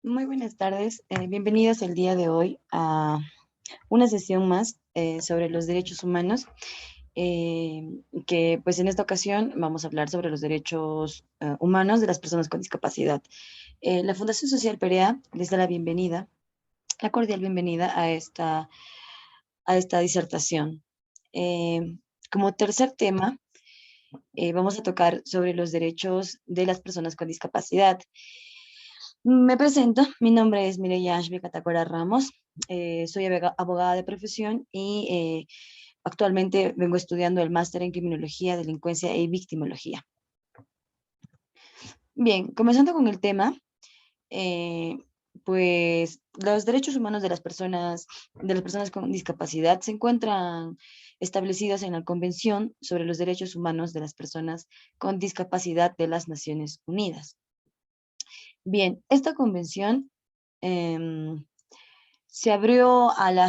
Muy buenas tardes, bienvenidos el día de hoy a una sesión más sobre los derechos humanos, eh, que pues en esta ocasión vamos a hablar sobre los derechos humanos de las personas con discapacidad. La Fundación Social Perea les da la bienvenida, la cordial bienvenida a esta disertación. Como tercer tema, vamos a tocar sobre los derechos de las personas con discapacidad. Me presento, mi nombre es Mireya Ashby Catacora Ramos, soy abogada de profesión y actualmente vengo estudiando el máster en Criminología, Delincuencia y Victimología. Bien, comenzando con el tema, eh, pues los derechos humanos de las personas con discapacidad se encuentran establecidos en la Convención sobre los Derechos Humanos de las Personas con Discapacidad de las Naciones Unidas. Bien, esta convención em, se abrió a la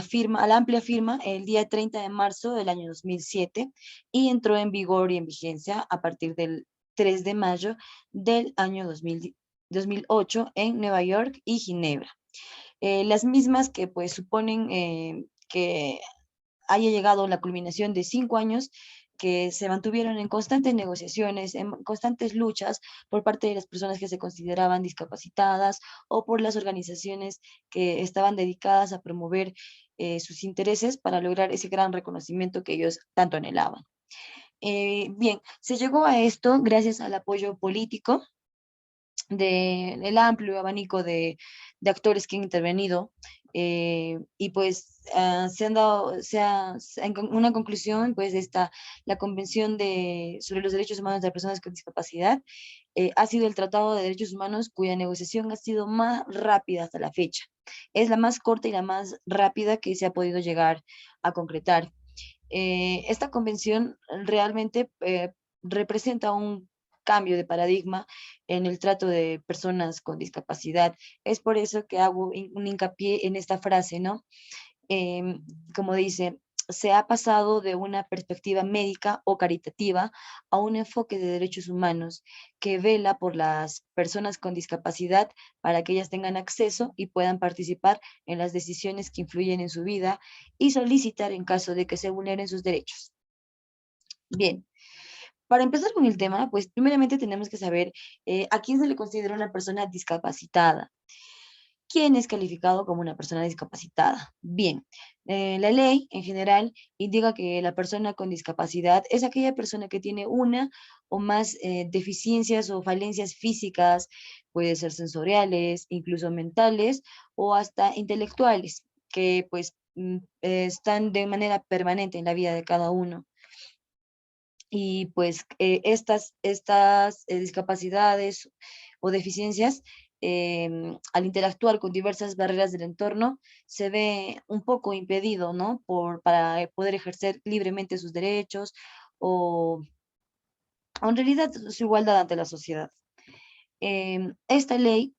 amplia firma el día 30 de marzo del año 2007 y entró en vigor y en vigencia a partir del 3 de mayo del año 2008 en Nueva York y Ginebra. Las mismas que pues suponen que haya llegado la culminación de 5 años que se mantuvieron en constantes negociaciones, en constantes luchas por parte de las personas que se consideraban discapacitadas o por las organizaciones que estaban dedicadas a promover sus intereses para lograr ese gran reconocimiento que ellos tanto anhelaban. Bien, se llegó a esto gracias al apoyo político del amplio abanico de actores que han intervenido, y pues se han dado, una conclusión, pues está la Convención sobre los Derechos Humanos de las Personas con Discapacidad, ha sido el Tratado de Derechos Humanos cuya negociación ha sido más rápida hasta la fecha. Es la más corta y la más rápida que se ha podido llegar a concretar. Esta convención realmente representa un cambio de paradigma en el trato de personas con discapacidad. Es por eso que hago un hincapié en esta frase, ¿no? Como dice, se ha pasado de una perspectiva médica o caritativa a un enfoque de derechos humanos que vela por las personas con discapacidad para que ellas tengan acceso y puedan participar en las decisiones que influyen en su vida y solicitar en caso de que se vulneren sus derechos. Bien, para empezar con el tema, pues primeramente tenemos que saber a quién se le considera una persona discapacitada. ¿Quién es calificado como una persona discapacitada? Bien, la ley en general indica que la persona con discapacidad es aquella persona que tiene una o más deficiencias o falencias físicas, puede ser sensoriales, incluso mentales o hasta intelectuales, que pues están de manera permanente en la vida de cada uno. Y pues estas discapacidades o deficiencias, al interactuar con diversas barreras del entorno, se ve un poco impedido, ¿no? Para poder ejercer libremente sus derechos o, o en realidad su igualdad ante la sociedad. Esta ley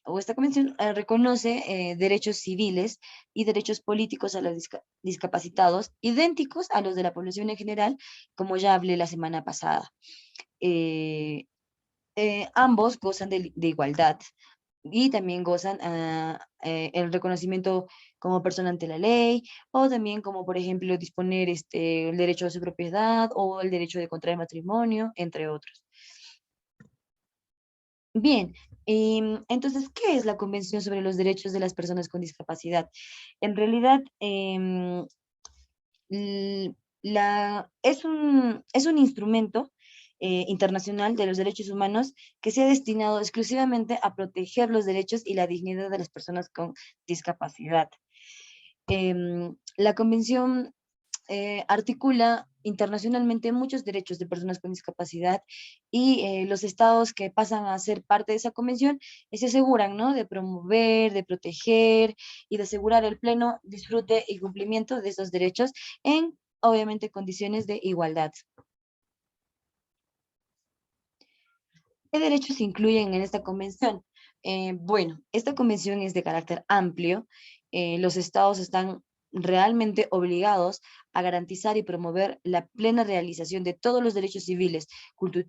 o esta convención reconoce derechos civiles y derechos políticos a los discapacitados, idénticos a los de la población en general, como ya hablé la semana pasada. Eh, Ambos gozan de igualdad y también gozan el reconocimiento como persona ante la ley, o también como, por ejemplo, disponer el derecho a su propiedad o el derecho de contraer matrimonio, entre otros. Bien, entonces, ¿qué es la Convención sobre los Derechos de las Personas con Discapacidad? En realidad, es un instrumento internacional de los derechos humanos que se ha destinado exclusivamente a proteger los derechos y la dignidad de las personas con discapacidad. La Convención articula internacionalmente muchos derechos de personas con discapacidad y los estados que pasan a ser parte de esa convención se aseguran, ¿no? De promover, de proteger y de asegurar el pleno disfrute y cumplimiento de esos derechos en, obviamente, condiciones de igualdad. ¿Qué derechos se incluyen en esta convención? Bueno, esta convención es de carácter amplio. Los estados están realmente obligados a garantizar y promover la plena realización de todos los derechos civiles,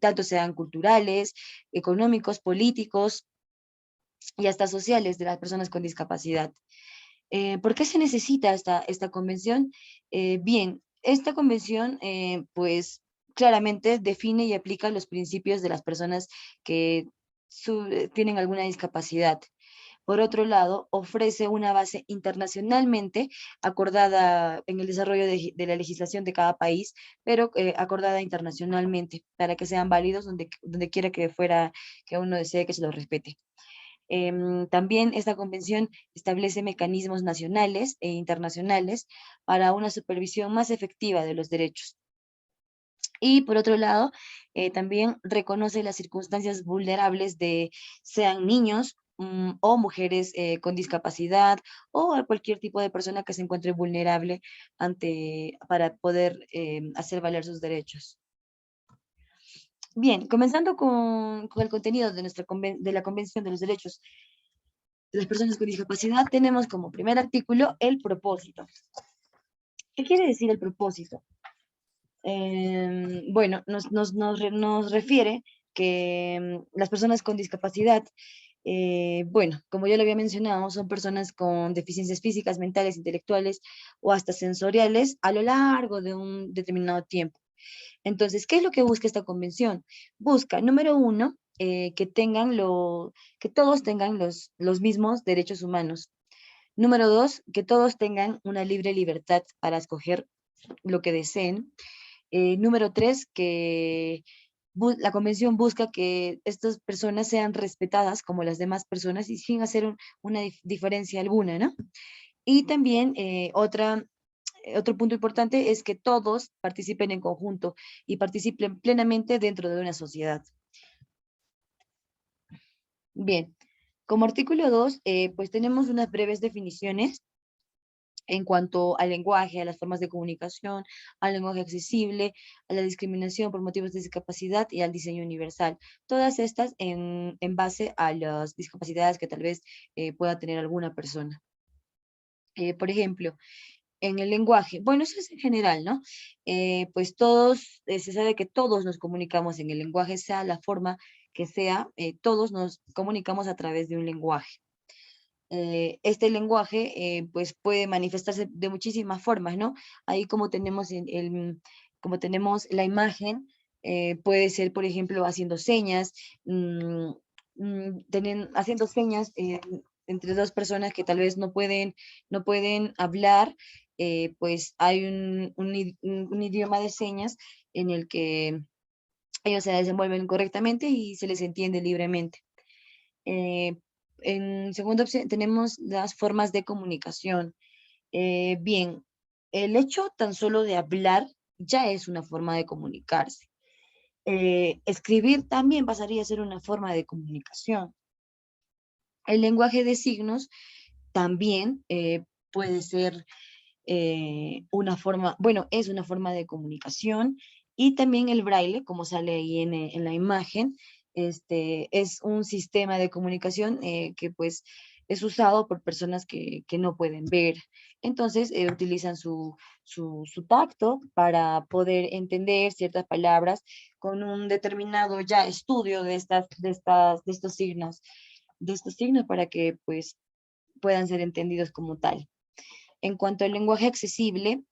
tanto sean culturales, económicos, políticos, y hasta sociales de las personas con discapacidad. ¿Por qué se necesita esta convención? Bien, esta convención pues claramente define y aplica los principios de las personas que tienen alguna discapacidad. Por otro lado, ofrece una base internacionalmente acordada en el desarrollo de la legislación de cada país, pero acordada internacionalmente para que sean válidos donde quiera que fuera que uno desee que se los respete. También esta convención establece mecanismos nacionales e internacionales para una supervisión más efectiva de los derechos. Y por otro lado, también reconoce las circunstancias vulnerables de sean niños o mujeres con discapacidad o a cualquier tipo de persona que se encuentre vulnerable para poder hacer valer sus derechos. Bien, comenzando con el contenido de la Convención de los Derechos de las Personas con Discapacidad, tenemos como primer artículo el propósito. ¿Qué quiere decir el propósito? Bueno, nos refiere que las personas con discapacidad, bueno, como ya lo había mencionado, son personas con deficiencias físicas, mentales, intelectuales o hasta sensoriales a lo largo de un determinado tiempo. Entonces, ¿qué es lo que busca esta convención? Busca, número uno, que todos tengan los mismos derechos humanos. Número dos, que todos tengan una libre libertad para escoger lo que deseen. Número tres, que la convención busca que estas personas sean respetadas como las demás personas y sin hacer una diferencia alguna, ¿no? Y también otro punto importante es que todos participen en conjunto y participen plenamente dentro de una sociedad. Bien, como artículo 2, pues tenemos unas breves definiciones en cuanto al lenguaje, a las formas de comunicación, al lenguaje accesible, a la discriminación por motivos de discapacidad y al diseño universal. Todas estas en base a las discapacidades que tal vez pueda tener alguna persona. Por ejemplo, en el lenguaje, bueno, eso es en general, ¿no? Pues todos, se sabe que todos nos comunicamos en el lenguaje, sea la forma que sea, todos nos comunicamos a través de un lenguaje. Este lenguaje pues puede manifestarse de muchísimas formas, ¿no? Ahí como tenemos, como tenemos la imagen, puede ser, por ejemplo, haciendo señas, haciendo señas entre dos personas que tal vez no pueden hablar, pues hay un idioma de señas en el que ellos se desenvuelven correctamente y se les entiende libremente. Eh, en segunda opción tenemos las formas de comunicación. Bien, el hecho tan solo de hablar ya es una forma de comunicarse. Escribir también pasaría a ser una forma de comunicación. El lenguaje de signos también puede ser una forma, bueno, es una forma de comunicación, y también el braille, como sale ahí en la imagen, es un sistema de comunicación que pues es usado por personas que no pueden ver. Entonces utilizan su tacto para poder entender ciertas palabras con un determinado ya estudio de estos signos para que pues puedan ser entendidos como tal. En cuanto al lenguaje accesible,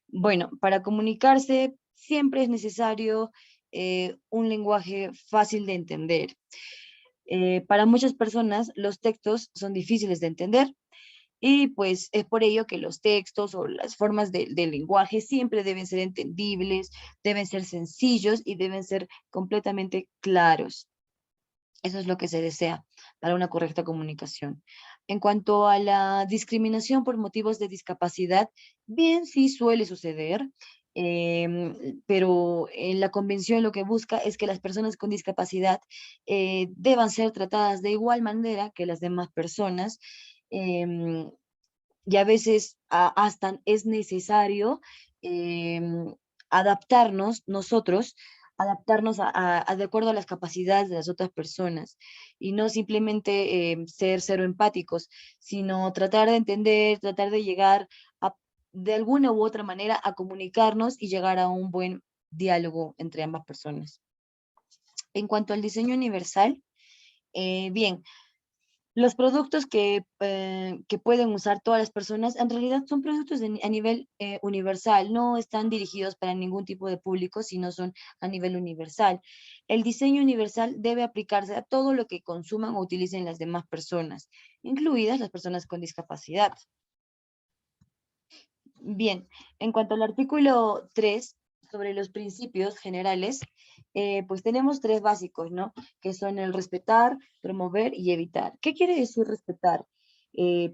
bueno, para comunicarse siempre es necesario un lenguaje fácil de entender. Para muchas personas los textos son difíciles de entender y pues es por ello que los textos o las formas del lenguaje siempre deben ser entendibles, deben ser sencillos y deben ser completamente claros. Eso es lo que se desea para una correcta comunicación. En cuanto a la discriminación por motivos de discapacidad, bien sí suele suceder, pero en la convención lo que busca es que las personas con discapacidad deban ser tratadas de igual manera que las demás personas, em, y a veces hasta es necesario adaptarnos nosotros, adaptarnos de acuerdo a las capacidades de las otras personas y no simplemente ser cero empáticos, sino tratar de entender, tratar de llegar de alguna u otra manera a comunicarnos y llegar a un buen diálogo entre ambas personas. En cuanto al diseño universal, Bien, los productos que pueden usar todas las personas en realidad son productos a nivel universal, no están dirigidos para ningún tipo de público, sino son a nivel universal. El diseño universal debe aplicarse a todo lo que consuman o utilicen las demás personas, incluidas las personas con discapacidad. Bien, en cuanto al artículo 3 sobre los principios generales, pues tenemos tres básicos, ¿no? Que son el respetar, promover y evitar. ¿Qué quiere decir respetar?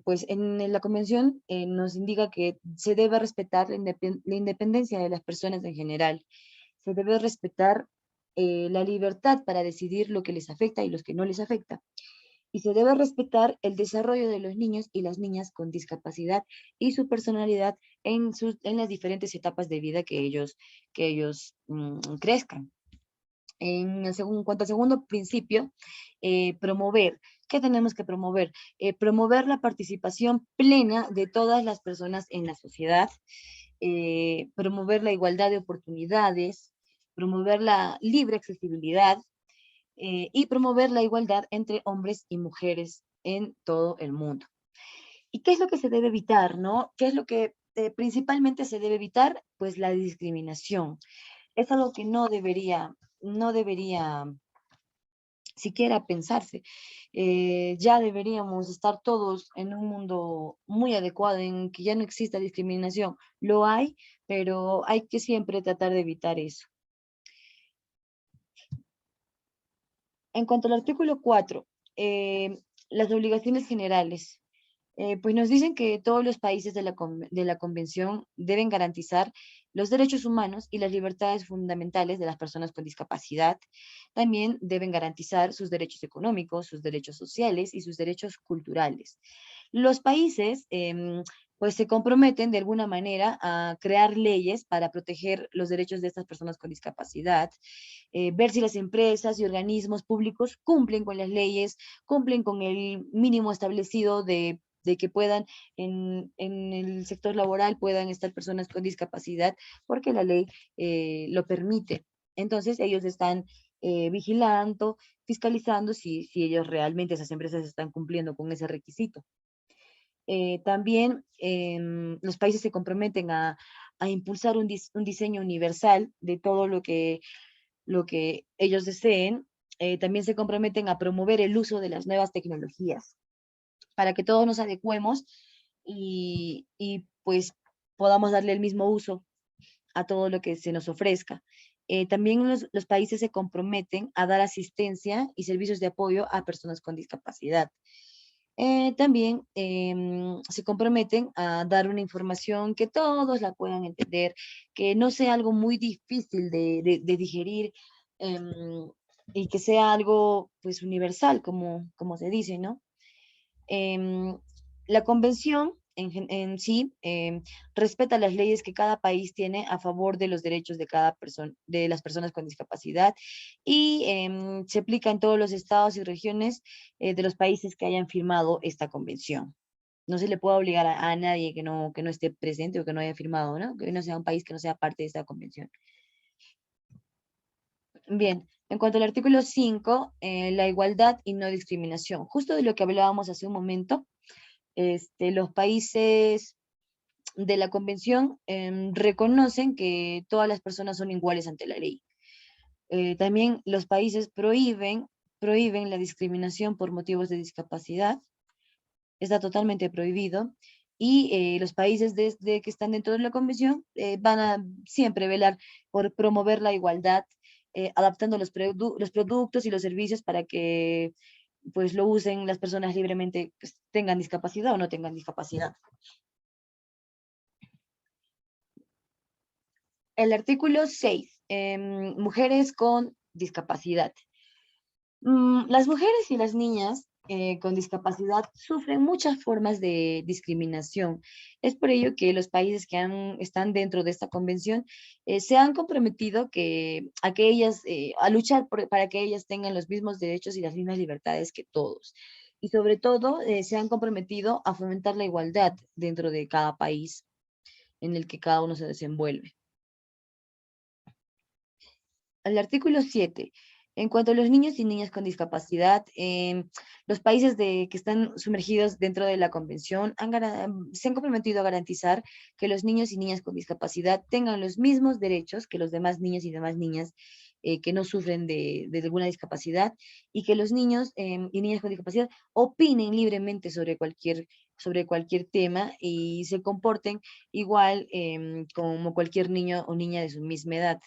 Pues en la convención nos indica que se debe respetar la independencia de las personas en general. Se debe respetar la libertad para decidir lo que les afecta y los que no les afecta, y se debe respetar el desarrollo de los niños y las niñas con discapacidad y su personalidad en las diferentes etapas de vida que ellos crezcan. En cuanto al segundo principio, promover. ¿Qué tenemos que promover? Promover la participación plena de todas las personas en la sociedad, promover la igualdad de oportunidades, promover la libre accesibilidad, y promover la igualdad entre hombres y mujeres en todo el mundo. ¿Y qué es lo que se debe evitar, no? ¿Qué es lo que principalmente se debe evitar? Pues la discriminación. Es algo que no debería siquiera pensarse. Ya deberíamos estar todos en un mundo muy adecuado en que ya no exista discriminación. Lo hay, pero hay que siempre tratar de evitar eso. En cuanto al artículo 4, las obligaciones generales. Pues nos dicen que todos los países de la Convención deben garantizar los derechos humanos y las libertades fundamentales de las personas con discapacidad. También deben garantizar sus derechos económicos, sus derechos sociales y sus derechos culturales. Los países pues se comprometen de alguna manera a crear leyes para proteger los derechos de estas personas con discapacidad, ver si las empresas y organismos públicos cumplen con las leyes, cumplen con el mínimo establecido de que puedan en el sector laboral puedan estar personas con discapacidad, porque la ley lo permite. Entonces ellos están vigilando, fiscalizando si ellos realmente, esas empresas están cumpliendo con ese requisito. También los países se comprometen a impulsar un diseño universal de todo lo que ellos deseen. También se comprometen a promover el uso de las nuevas tecnologías para que todos nos adecuemos y pues podamos darle el mismo uso a todo lo que se nos ofrezca. También los países se comprometen a dar asistencia y servicios de apoyo a personas con discapacidad. También se comprometen a dar una información que todos la puedan entender, que no sea algo muy difícil de digerir, y que sea algo pues universal, como se dice, ¿no? Em, la convención en sí respeta las leyes que cada país tiene a favor de los derechos de cada persona, de las personas con discapacidad, y se aplica en todos los estados y regiones de los países que hayan firmado esta convención. No se le puede obligar a nadie que no esté presente o que no haya firmado, ¿no? Que no sea un país que no sea parte de esta convención. Bien, en cuanto al artículo 5, la igualdad y no discriminación. Justo de lo que hablábamos hace un momento, los países de la convención reconocen que todas las personas son iguales ante la ley. También los países prohíben la discriminación por motivos de discapacidad. Está totalmente prohibido. Y los países que están dentro de la convención van a siempre velar por promover la igualdad, adaptando los productos y los servicios para que pues lo usen las personas libremente, pues, tengan discapacidad o no tengan discapacidad. El artículo 6, mujeres con discapacidad. Las mujeres y las niñas con discapacidad sufren muchas formas de discriminación. Es por ello que los países que están dentro de esta convención se han comprometido a luchar para que ellas tengan los mismos derechos y las mismas libertades que todos. Y sobre todo se han comprometido a fomentar la igualdad dentro de cada país en el que cada uno se desenvuelve. El artículo 7. En cuanto a los niños y niñas con discapacidad, los países que están sumergidos dentro de la convención se han comprometido a garantizar que los niños y niñas con discapacidad tengan los mismos derechos que los demás niños y demás niñas que no sufren de alguna discapacidad, y que los niños y niñas con discapacidad opinen libremente sobre cualquier tema y se comporten igual como cualquier niño o niña de su misma edad.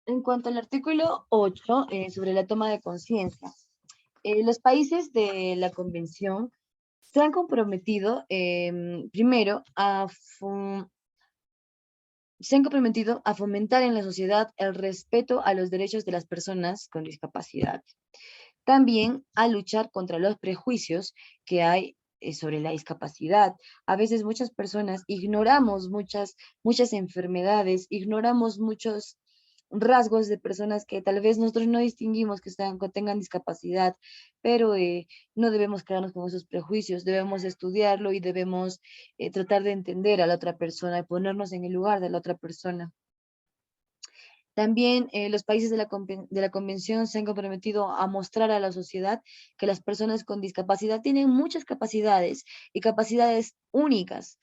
En cuanto al artículo 8, sobre la toma de conciencia, los países de la convención se han comprometido, primero, se han comprometido a fomentar en la sociedad el respeto a los derechos de las personas con discapacidad. También a luchar contra los prejuicios que hay sobre la discapacidad. A veces muchas personas ignoramos muchas enfermedades, ignoramos muchos rasgos de personas que tal vez nosotros no distinguimos que tengan discapacidad, pero no debemos quedarnos con esos prejuicios, debemos estudiarlo y debemos tratar de entender a la otra persona y ponernos en el lugar de la otra persona. También los países de la convención se han comprometido a mostrar a la sociedad que las personas con discapacidad tienen muchas capacidades y capacidades únicas,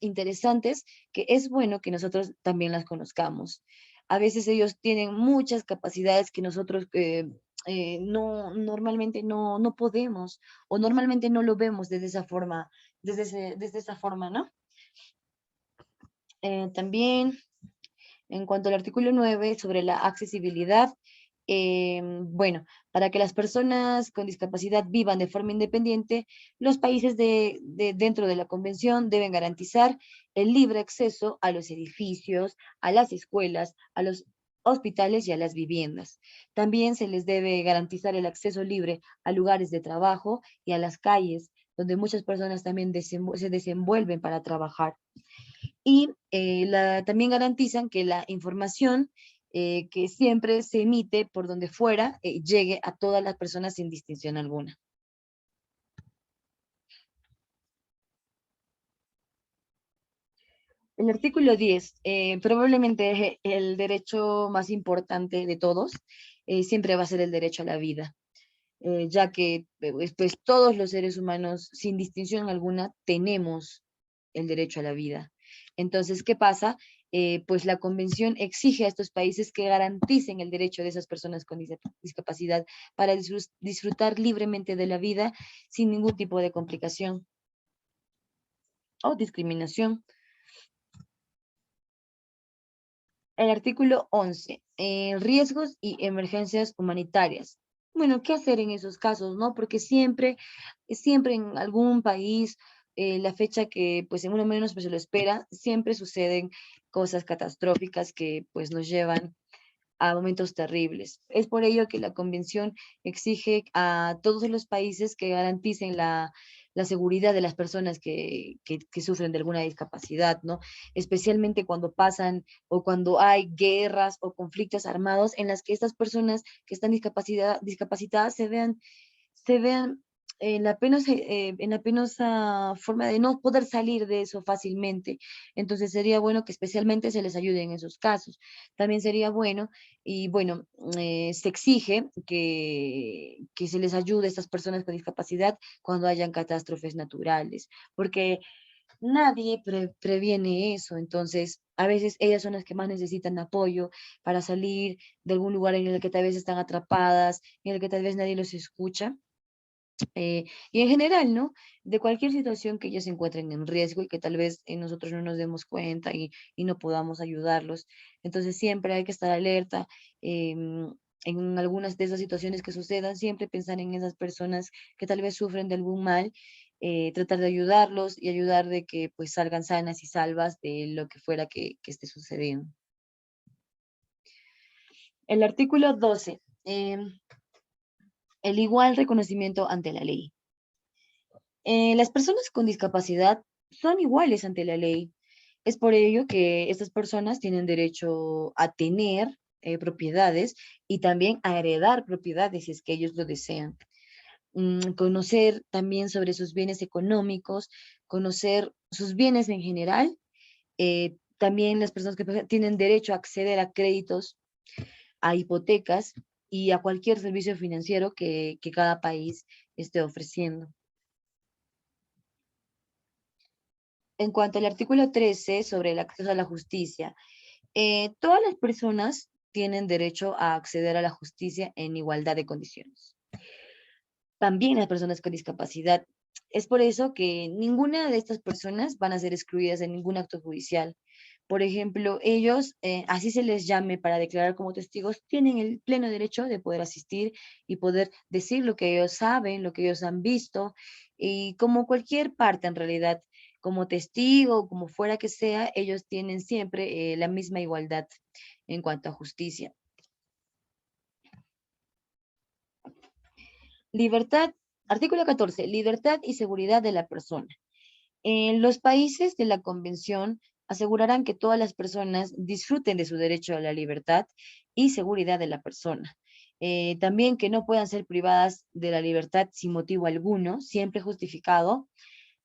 interesantes, que es bueno que nosotros también las conozcamos. A veces ellos tienen muchas capacidades que nosotros normalmente no podemos, o normalmente no lo vemos desde esa forma, desde esa forma, ¿no? También en cuanto al artículo 9 sobre la accesibilidad, bueno, para que las personas con discapacidad vivan de forma independiente, los países dentro de la convención deben garantizar el libre acceso a los edificios, a las escuelas, a los hospitales y a las viviendas. También se les debe garantizar el acceso libre a lugares de trabajo y a las calles, donde muchas personas también se desenvuelven para trabajar. Y también garantizan que la información que siempre se emite por donde fuera llegue a todas las personas sin distinción alguna. El artículo 10, probablemente el derecho más importante de todos, siempre va a ser el derecho a la vida, ya que pues, todos los seres humanos, sin distinción alguna, tenemos el derecho a la vida. Entonces, ¿qué pasa? Pues la convención exige a estos países que garanticen el derecho de esas personas con discapacidad para disfrutar libremente de la vida sin ningún tipo de complicación o discriminación. El artículo 11, riesgos y emergencias humanitarias. Bueno, ¿qué hacer en esos casos, no? Porque siempre en algún país, la fecha que pues en uno menos pues, se lo espera, siempre suceden cosas catastróficas que pues nos llevan a momentos terribles. Es por ello que la convención exige a todos los países que garanticen la seguridad de las personas que sufren de alguna discapacidad, ¿no? Especialmente cuando pasan o cuando hay guerras o conflictos armados en las que estas personas que están discapacitadas se vean en la penosa forma de no poder salir de eso fácilmente. Entonces sería bueno que especialmente se les ayude en esos casos. También sería bueno, y bueno, se exige que se les ayude a estas personas con discapacidad cuando hayan catástrofes naturales, porque nadie previene eso. Entonces, a veces ellas son las que más necesitan apoyo para salir de algún lugar en el que tal vez están atrapadas, en el que tal vez nadie los escucha. Y en general, ¿no? De cualquier situación que ellos se encuentren en riesgo y que tal vez nosotros no nos demos cuenta y no podamos ayudarlos. Entonces siempre hay que estar alerta. En algunas de esas situaciones que sucedan, siempre pensar en esas personas que tal vez sufren de algún mal, tratar de ayudarlos y ayudar de que pues salgan sanas y salvas de lo que fuera que esté sucediendo. El artículo 12, el igual reconocimiento ante la ley. Las personas con discapacidad son iguales ante la ley. Es por ello que estas personas tienen derecho a tener propiedades y también a heredar propiedades si es que ellos lo desean. Conocer también sobre sus bienes económicos, conocer sus bienes en general, También las personas que tienen derecho a acceder a créditos, a hipotecas y a cualquier servicio financiero que cada país esté ofreciendo. En cuanto al artículo 13 sobre el acceso a la justicia, todas las personas tienen derecho a acceder a la justicia en igualdad de condiciones. También las personas con discapacidad. Es por eso que ninguna de estas personas van a ser excluidas de ningún acto judicial. Por ejemplo, ellos, así se les llame para declarar como testigos, tienen el pleno derecho de poder asistir y poder decir lo que ellos saben, lo que ellos han visto, y como cualquier parte en realidad, como testigo, como fuera que sea, ellos tienen siempre la misma igualdad en cuanto a justicia. Libertad, artículo 14, libertad y seguridad de la persona. Los países de la Convención asegurarán que todas las personas disfruten de su derecho a la libertad y seguridad de la persona. También que no puedan ser privadas de la libertad sin motivo alguno, siempre justificado.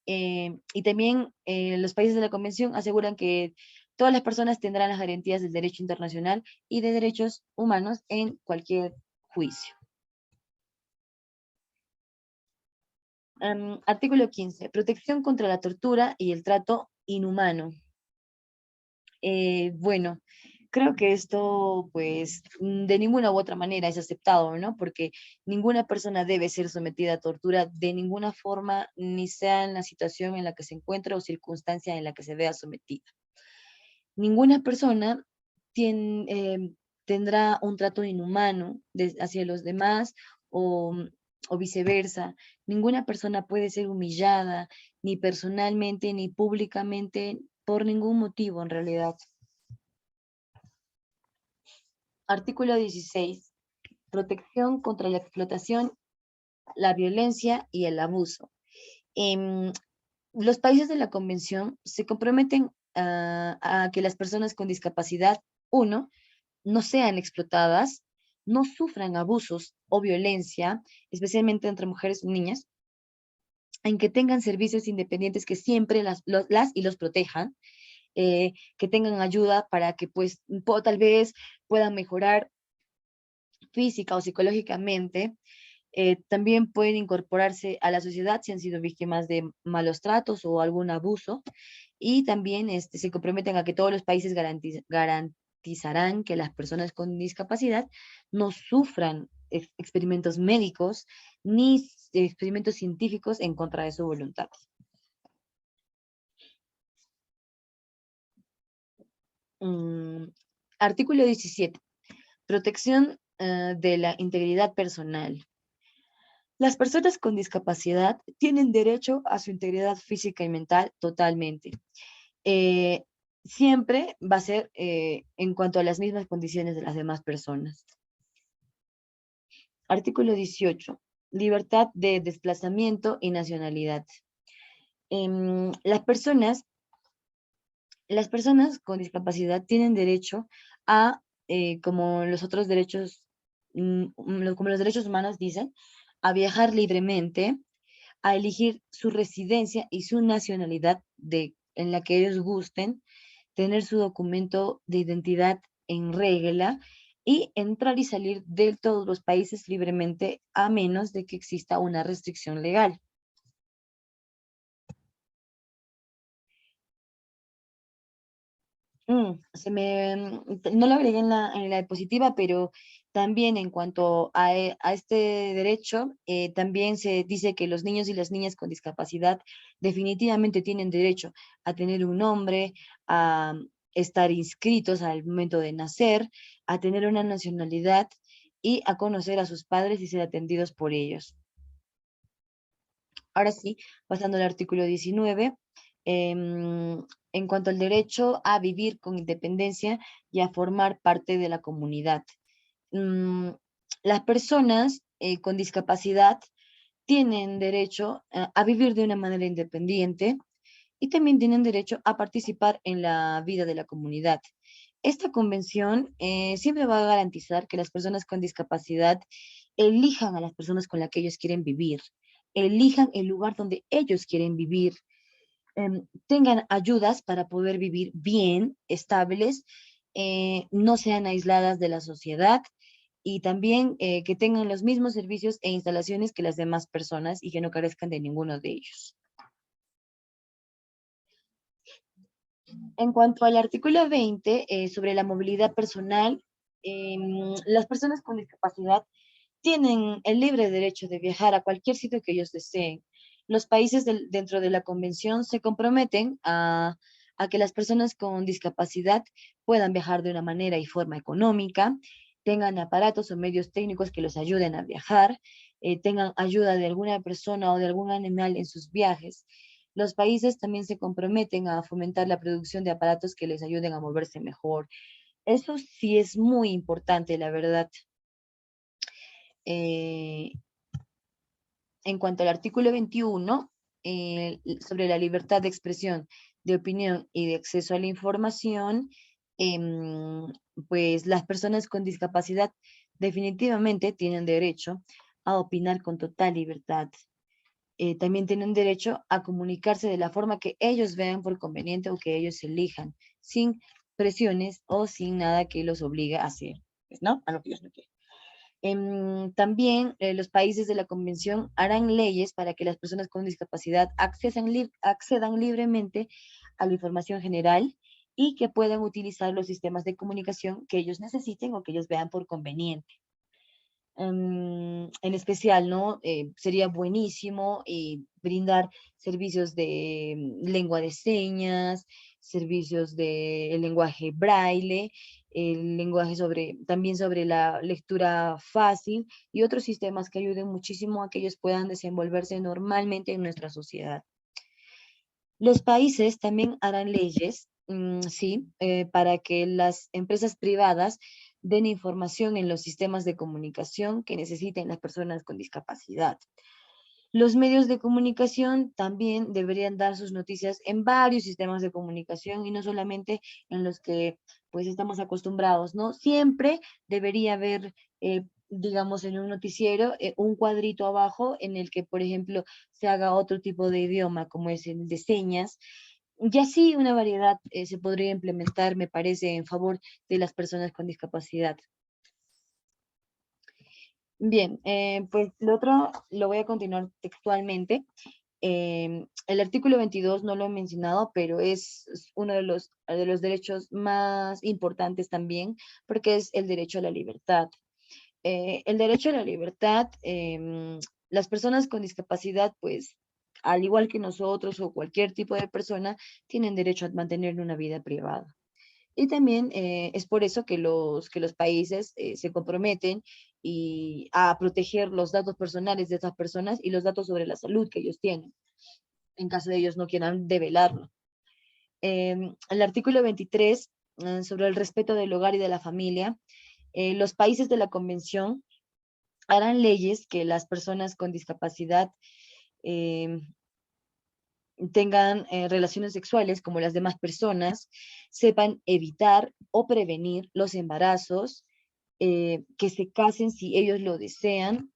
Y también los países de la Convención aseguran que todas las personas tendrán las garantías del derecho internacional y de derechos humanos en cualquier juicio. Artículo 15. Protección contra la tortura y el trato inhumano. Bueno, creo que esto, pues, de ninguna u otra manera es aceptado, ¿no? Porque ninguna persona debe ser sometida a tortura de ninguna forma, ni sea en la situación en la que se encuentre o circunstancia en la que se vea sometida. Ninguna persona tendrá un trato inhumano hacia los demás o, o viceversa. Ninguna persona puede ser humillada, ni personalmente, ni públicamente, por ningún motivo en realidad. Artículo 16. Protección contra la explotación, la violencia y el abuso. Em, los países de la Convención se comprometen a que las personas con discapacidad, uno, no sean explotadas, no sufran abusos o violencia, especialmente entre mujeres y niñas, en que tengan servicios independientes que siempre las y los protejan, que tengan ayuda para que pues tal vez puedan mejorar física o psicológicamente. También pueden incorporarse a la sociedad si han sido víctimas de malos tratos o algún abuso. Y también se comprometen a que todos los países garantizarán que las personas con discapacidad no sufran experimentos médicos ni experimentos científicos en contra de su voluntad. Artículo 17. Protección de la integridad personal. Las personas con discapacidad tienen derecho a su integridad física y mental totalmente. Eh, Siempre va a ser en cuanto a las mismas condiciones de las demás personas. Artículo 18. Libertad de desplazamiento y nacionalidad. Las personas con discapacidad tienen derecho a, como los otros derechos, como los derechos humanos dicen, a viajar libremente, a elegir su residencia y su nacionalidad en la que ellos gusten, tener su documento de identidad en regla y entrar y salir de todos los países libremente a menos de que exista una restricción legal. No lo agregué en la diapositiva, pero también en cuanto a este derecho, también se dice que los niños y las niñas con discapacidad definitivamente tienen derecho a tener un nombre, a estar inscritos al momento de nacer, a tener una nacionalidad y a conocer a sus padres y ser atendidos por ellos. Ahora sí, pasando al artículo 19, en cuanto al derecho a vivir con independencia y a formar parte de la comunidad. Mm, las personas con discapacidad tienen derecho a vivir de una manera independiente y también tienen derecho a participar en la vida de la comunidad. Esta convención siempre va a garantizar que las personas con discapacidad elijan a las personas con las que ellos quieren vivir, elijan el lugar donde ellos quieren vivir, tengan ayudas para poder vivir bien, estables, no sean aisladas de la sociedad y también que tengan los mismos servicios e instalaciones que las demás personas y que no carezcan de ninguno de ellos. En cuanto al artículo 20, sobre la movilidad personal, las personas con discapacidad tienen el libre derecho de viajar a cualquier sitio que ellos deseen. Los países dentro de la convención se comprometen a que las personas con discapacidad puedan viajar de una manera y forma económica, tengan aparatos o medios técnicos que los ayuden a viajar, tengan ayuda de alguna persona o de algún animal en sus viajes. Los países también se comprometen a fomentar la producción de aparatos que les ayuden a moverse mejor. Eso sí es muy importante, la verdad. Eh, en cuanto al artículo 21, sobre la libertad de expresión, de opinión y de acceso a la información, pues las personas con discapacidad definitivamente tienen derecho a opinar con total libertad. También tienen derecho a comunicarse de la forma que ellos vean por conveniente o que ellos elijan, sin presiones o sin nada que los obligue a hacer, pues, ¿no? A lo que ellos no quieren. También los países de la convención harán leyes para que las personas con discapacidad accedan libremente a la información general y que puedan utilizar los sistemas de comunicación que ellos necesiten o que ellos vean por conveniente. En especial, ¿no? Sería buenísimo brindar servicios de lengua de señas, servicios de lenguaje braille, el lenguaje también sobre la lectura fácil y otros sistemas que ayuden muchísimo a que ellos puedan desenvolverse normalmente en nuestra sociedad. Los países también harán leyes, sí, para que las empresas privadas den información en los sistemas de comunicación que necesiten las personas con discapacidad. Los medios de comunicación también deberían dar sus noticias en varios sistemas de comunicación y no solamente en los que pues estamos acostumbrados, ¿no? Siempre debería haber, digamos, en un noticiero, un cuadrito abajo en el que, por ejemplo, se haga otro tipo de idioma, como es el de señas. Y así una variedad se podría implementar, me parece, en favor de las personas con discapacidad. Bien, pues lo otro lo voy a continuar textualmente. El artículo 22 no lo he mencionado, pero es uno de los derechos más importantes también, porque es el derecho a la libertad. El derecho a la libertad, las personas con discapacidad, pues, al igual que nosotros o cualquier tipo de persona, tienen derecho a mantener una vida privada. Y también es por eso que los países se comprometen a proteger los datos personales de esas personas y los datos sobre la salud que ellos tienen, en caso de ellos no quieran develarlo. El artículo 23, sobre el respeto del hogar y de la familia, los países de la convención harán leyes que las personas con discapacidad eh, tengan relaciones sexuales como las demás personas, sepan evitar o prevenir los embarazos, que se casen si ellos lo desean,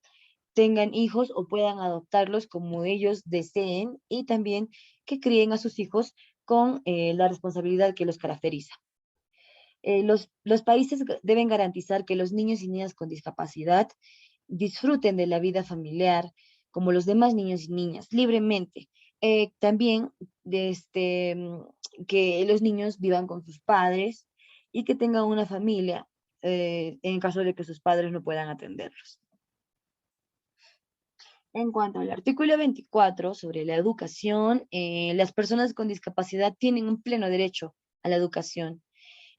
tengan hijos o puedan adoptarlos como ellos deseen y también que críen a sus hijos con la responsabilidad que los caracteriza. Los países deben garantizar que los niños y niñas con discapacidad disfruten de la vida familiar como los demás niños y niñas, libremente. También que los niños vivan con sus padres y que tengan una familia en caso de que sus padres no puedan atenderlos. En cuanto al artículo 24 sobre la educación, las personas con discapacidad tienen un pleno derecho a la educación.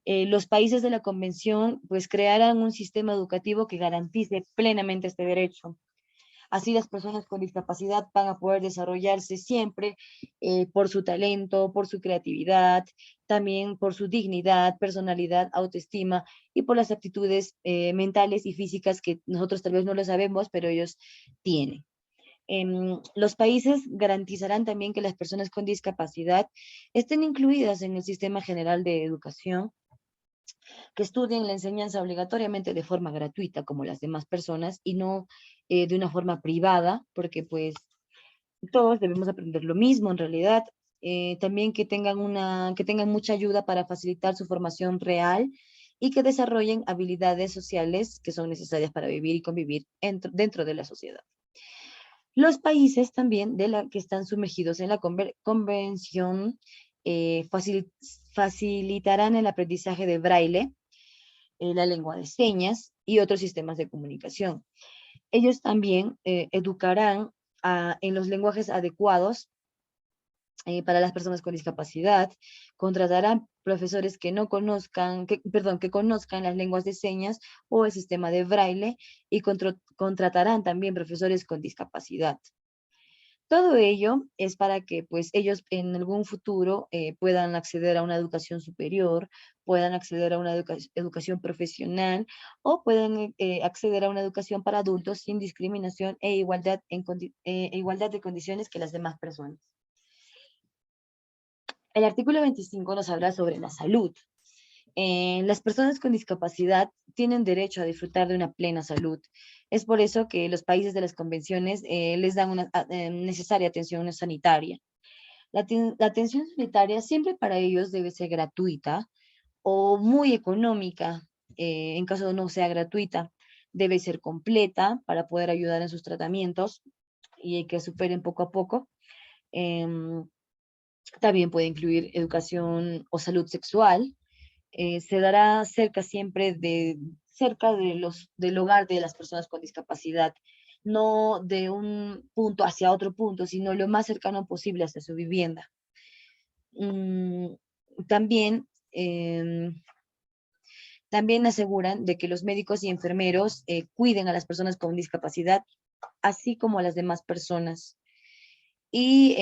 Los países de la convención pues crearán un sistema educativo que garantice plenamente este derecho. Así las personas con discapacidad van a poder desarrollarse siempre por su talento, por su creatividad, también por su dignidad, personalidad, autoestima y por las aptitudes mentales y físicas que nosotros tal vez no lo sabemos, pero ellos tienen. Los países garantizarán también que las personas con discapacidad estén incluidas en el sistema general de educación, que estudien la enseñanza obligatoriamente de forma gratuita como las demás personas y no de una forma privada, porque pues todos debemos aprender lo mismo en realidad también que tengan mucha ayuda para facilitar su formación real y que desarrollen habilidades sociales que son necesarias para vivir y convivir dentro de la sociedad. Los países también que están sumergidos en la convención eh, facil- facilitarán el aprendizaje de braille, la lengua de señas y otros sistemas de comunicación. Ellos también educarán en los lenguajes adecuados para las personas con discapacidad, contratarán profesores que no conozcan, perdón, que conozcan las lenguas de señas o el sistema de braille y contratarán también profesores con discapacidad. Todo ello es para que pues ellos en algún futuro puedan acceder a una educación superior, puedan acceder a una educación profesional o puedan acceder a una educación para adultos sin discriminación e igualdad de condiciones que las demás personas. El artículo 25 nos habla sobre la salud. Las personas con discapacidad tienen derecho a disfrutar de una plena salud. Es por eso que los países de las convenciones les dan una necesaria atención sanitaria. La atención sanitaria siempre para ellos debe ser gratuita o muy económica. En caso de no sea gratuita, debe ser completa para poder ayudar en sus tratamientos y que superen poco a poco. Em, También puede incluir educación o salud sexual. Se dará cerca del hogar de las personas con discapacidad, no de un punto hacia otro punto, sino lo más cercano posible hacia su vivienda. Mm, también, también aseguran de que los médicos y enfermeros cuiden a las personas con discapacidad, así como a las demás personas. Y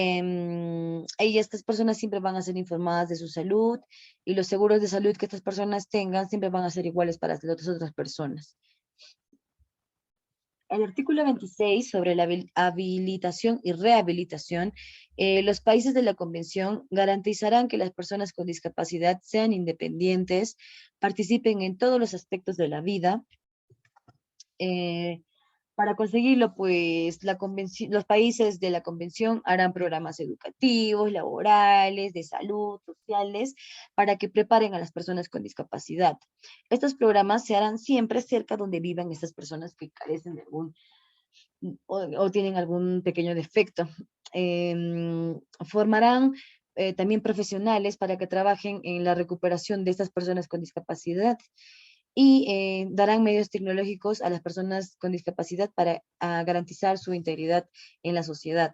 estas personas siempre van a ser informadas de su salud y los seguros de salud que estas personas tengan siempre van a ser iguales para las otras personas. El artículo 26 sobre la habilitación y rehabilitación, los países de la Convención garantizarán que las personas con discapacidad sean independientes, participen en todos los aspectos de la vida. eh, Para conseguirlo, pues los países de la convención harán programas educativos, laborales, de salud, sociales, para que preparen a las personas con discapacidad. Estos programas se harán siempre cerca donde vivan estas personas que carecen de o tienen algún pequeño defecto. Formarán también profesionales para que trabajen en la recuperación de estas personas con discapacidad y darán medios tecnológicos a las personas con discapacidad para garantizar su integridad en la sociedad.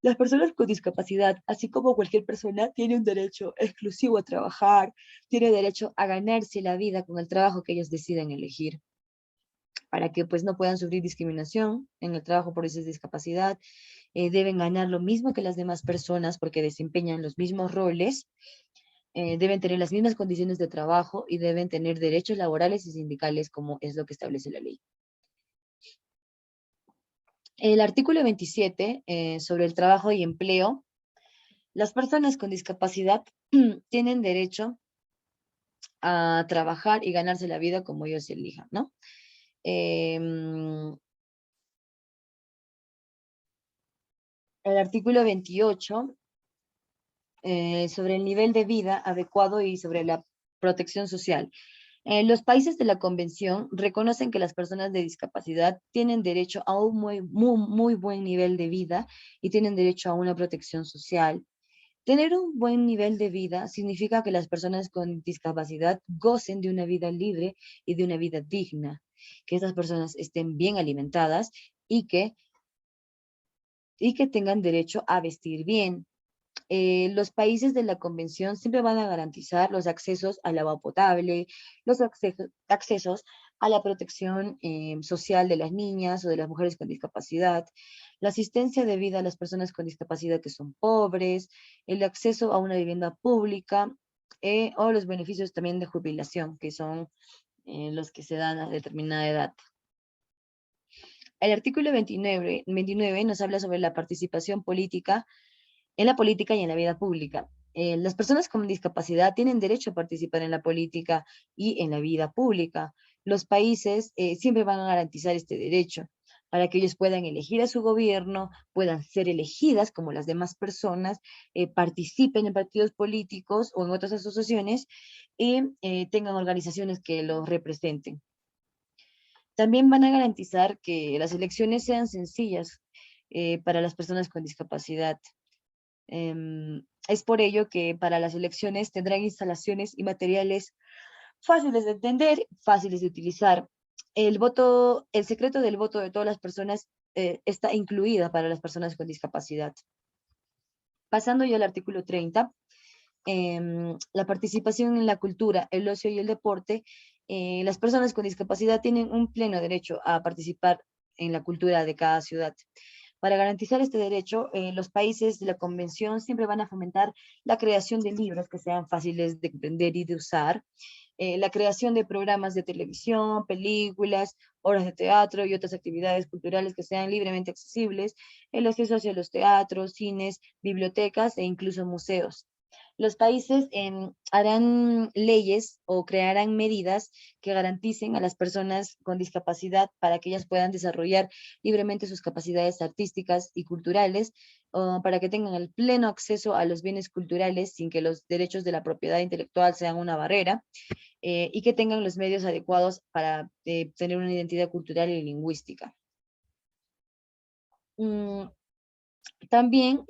Las personas con discapacidad, así como cualquier persona, tiene un derecho exclusivo a trabajar, tiene derecho a ganarse la vida con el trabajo que ellos deciden elegir, para que pues no puedan sufrir discriminación en el trabajo por esa discapacidad. Deben ganar lo mismo que las demás personas porque desempeñan los mismos roles, deben tener las mismas condiciones de trabajo y deben tener derechos laborales y sindicales como es lo que establece la ley. El artículo 27 sobre el trabajo y empleo. Las personas con discapacidad tienen derecho a trabajar y ganarse la vida como ellos elijan, ¿no? El artículo 28 sobre el nivel de vida adecuado y sobre la protección social. Los países de la Convención reconocen que las personas de discapacidad tienen derecho a un muy buen nivel de vida y tienen derecho a una protección social. Tener un buen nivel de vida significa que las personas con discapacidad gocen de una vida libre y de una vida digna, que estas personas estén bien alimentadas y que tengan derecho a vestir bien. Los países de la convención siempre van a garantizar los accesos al agua potable, los accesos a la protección social de las niñas o de las mujeres con discapacidad, la asistencia debida a las personas con discapacidad que son pobres, el acceso a una vivienda pública o los beneficios también de jubilación, que son los que se dan a determinada edad. El artículo 29 nos habla sobre la participación política en la política y en la vida pública. Las personas con discapacidad tienen derecho a participar en la política y en la vida pública. Los países siempre van a garantizar este derecho. para que ellos puedan elegir a su gobierno, puedan ser elegidas como las demás personas, participen en partidos políticos o en otras asociaciones y tengan organizaciones que los representen. También van a garantizar que las elecciones sean sencillas para las personas con discapacidad. Es por ello que para las elecciones tendrán instalaciones y materiales fáciles de entender, fáciles de utilizar. El secreto del voto de todas las personas está incluida para las personas con discapacidad. Pasando ya al artículo 30, la participación en la cultura, el ocio y el deporte, las personas con discapacidad tienen un pleno derecho a participar en la cultura de cada ciudad. Para garantizar este derecho, los países de la Convención siempre van a fomentar la creación de libros que sean fáciles de comprender y de usar, la creación de programas de televisión, películas, obras de teatro y otras actividades culturales que sean libremente accesibles, el acceso hacia los teatros, cines, bibliotecas e incluso museos. Los países harán leyes o crearán medidas que garanticen a las personas con discapacidad para que ellas puedan desarrollar libremente sus capacidades artísticas y culturales, para que tengan el pleno acceso a los bienes culturales sin que los derechos de la propiedad intelectual sean una barrera, y que tengan los medios adecuados para tener una identidad cultural y lingüística. Mm, También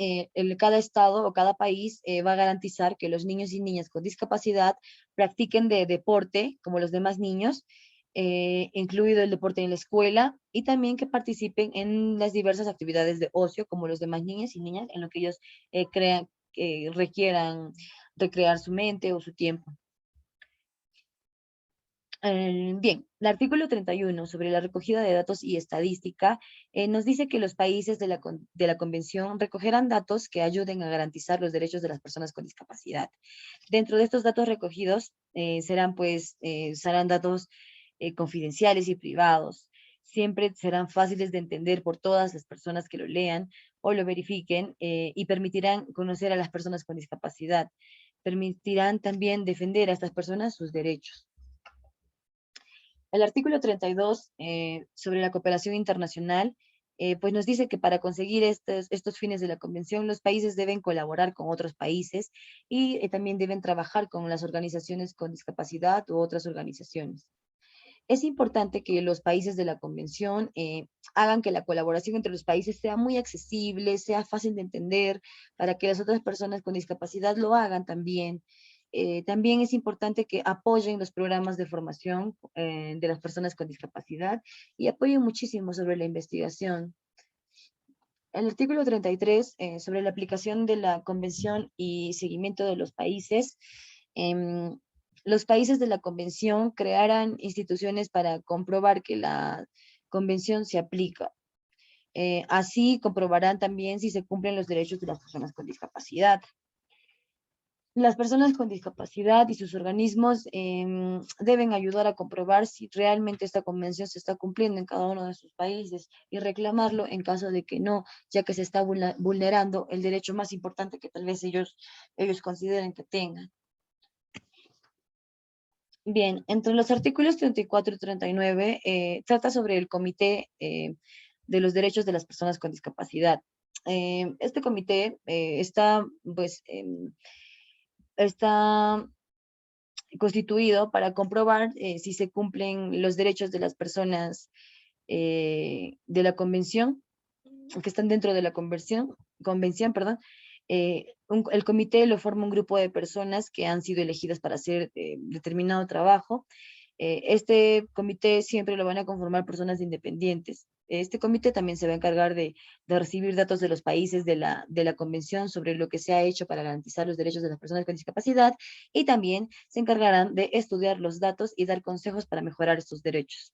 cada estado o cada país va a garantizar que los niños y niñas con discapacidad practiquen de deporte como los demás niños, incluido el deporte en la escuela, y también que participen en las diversas actividades de ocio como los demás niños y niñas en lo que ellos crean que requieran recrear su mente o su tiempo. Bien, el artículo 31 sobre la recogida de datos y estadística nos dice que los países de la Convención recogerán datos que ayuden a garantizar los derechos de las personas con discapacidad. Dentro de estos datos recogidos serán datos confidenciales y privados. Siempre serán fáciles de entender por todas las personas que lo lean o lo verifiquen, y permitirán conocer a las personas con discapacidad. Permitirán también defender a estas personas sus derechos. El artículo 32 sobre la cooperación internacional, pues nos dice que para conseguir estos fines de la convención, los países deben colaborar con otros países y también deben trabajar con las organizaciones con discapacidad u otras organizaciones. Es importante que los países de la convención hagan que la colaboración entre los países sea muy accesible, sea fácil de entender, para que las otras personas con discapacidad lo hagan también. También es importante que apoyen los programas de formación de las personas con discapacidad y apoyen muchísimo sobre la investigación. El artículo 33 sobre la aplicación de la convención y seguimiento de los países. em, los países de la convención crearán instituciones para comprobar que la convención se aplica. Así comprobarán también si se cumplen los derechos de las personas con discapacidad. Las personas con discapacidad y sus organismos deben ayudar a comprobar si realmente esta convención se está cumpliendo en cada uno de sus países y reclamarlo en caso de que no, ya que se está vulnerando el derecho más importante que tal vez ellos consideren que tengan. Bien, entre los artículos 34 y 39 trata sobre el Comité de los Derechos de las Personas con Discapacidad. Este comité está constituido para comprobar si se cumplen los derechos de las personas de la convención, que están dentro de la convención, perdón. El comité lo forma un grupo de personas que han sido elegidas para hacer determinado trabajo. Este comité siempre lo van a conformar personas independientes. Este comité también se va a encargar de recibir datos de los países de la convención sobre lo que se ha hecho para garantizar los derechos de las personas con discapacidad, y también se encargarán de estudiar los datos y dar consejos para mejorar estos derechos.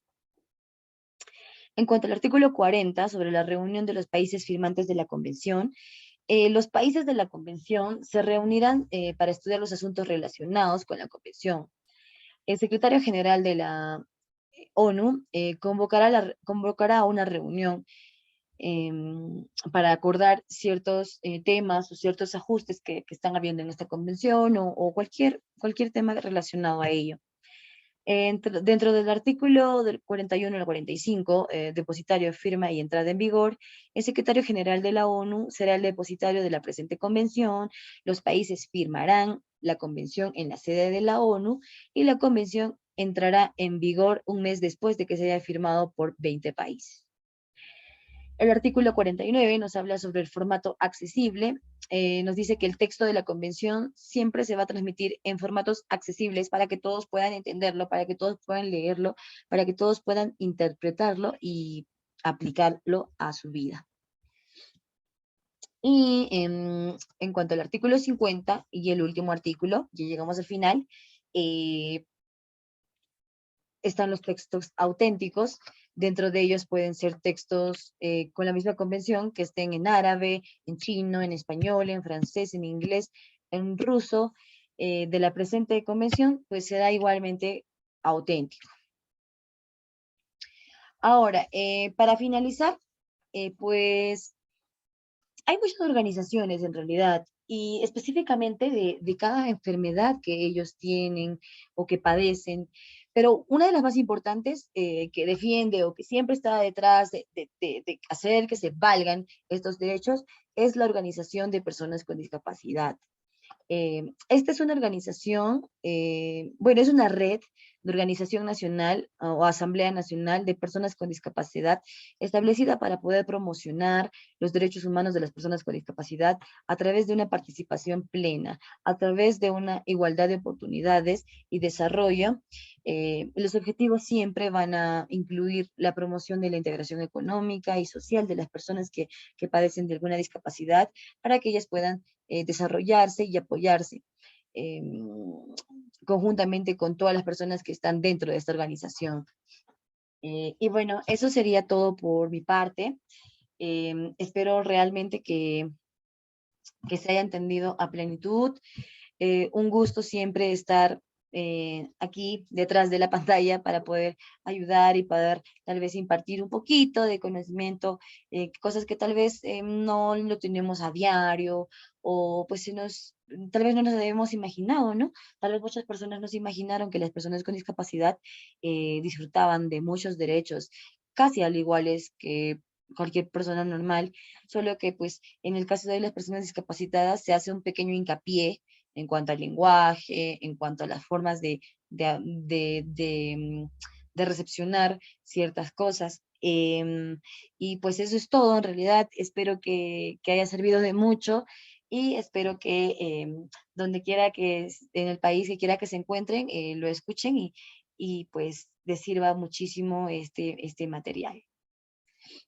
En cuanto al artículo 40 sobre la reunión de los países firmantes de la convención, los países de la convención se reunirán para estudiar los asuntos relacionados con la convención. El secretario general de la ONU convocará una reunión para acordar ciertos temas o ciertos ajustes que están habiendo en esta convención, o cualquier tema relacionado a ello. Dentro del artículo del 41 al 45, depositario, firma y entrada en vigor, el secretario general de la ONU será el depositario de la presente convención. Los países firmarán la convención en la sede de la ONU y la convención entrará en vigor un mes después de que se haya firmado por 20 países. El artículo 49 nos habla sobre el formato accesible. Nos dice que el texto de la convención siempre se va a transmitir en formatos accesibles para que todos puedan entenderlo, para que todos puedan leerlo, para que todos puedan interpretarlo y aplicarlo a su vida. Y en cuanto al artículo 50 y el último artículo, ya llegamos al final, están los textos auténticos. Dentro de ellos pueden ser textos con la misma convención, que estén en árabe, en chino, en español, en francés, en inglés, en ruso, de la presente convención, pues será igualmente auténtico. Ahora, para finalizar, pues hay muchas organizaciones en realidad, y específicamente de cada enfermedad que ellos tienen o que padecen, pero una de las más importantes que defiende o que siempre está detrás de hacer que se valgan estos derechos es la Organización de Personas con Discapacidad. Esta es una organización, bueno, es una red de organización nacional o asamblea nacional de personas con discapacidad establecida para poder promocionar los derechos humanos de las personas con discapacidad a través de una participación plena, a través de una igualdad de oportunidades y desarrollo. Los objetivos siempre van a incluir la promoción de la integración económica y social de las personas que padecen de alguna discapacidad para que ellas puedan desarrollarse y apoyarse conjuntamente con todas las personas que están dentro de esta organización. Y bueno, eso sería todo por mi parte. Espero realmente que se haya entendido a plenitud. Un gusto siempre estar aquí detrás de la pantalla para poder ayudar y poder tal vez impartir un poquito de conocimiento, cosas que tal vez no lo tenemos a diario o pues tal vez no nos habíamos imaginado, ¿no? Tal vez muchas personas no se imaginaron que las personas con discapacidad disfrutaban de muchos derechos, casi al iguales que cualquier persona normal, solo que pues en el caso de las personas discapacitadas se hace un pequeño hincapié en cuanto al lenguaje, en cuanto a las formas de recepcionar ciertas cosas. Y pues eso es todo, en realidad espero que haya servido de mucho y espero que donde quiera en el país que quiera que se encuentren, lo escuchen y pues les sirva muchísimo este material.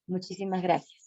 Muchísimas gracias.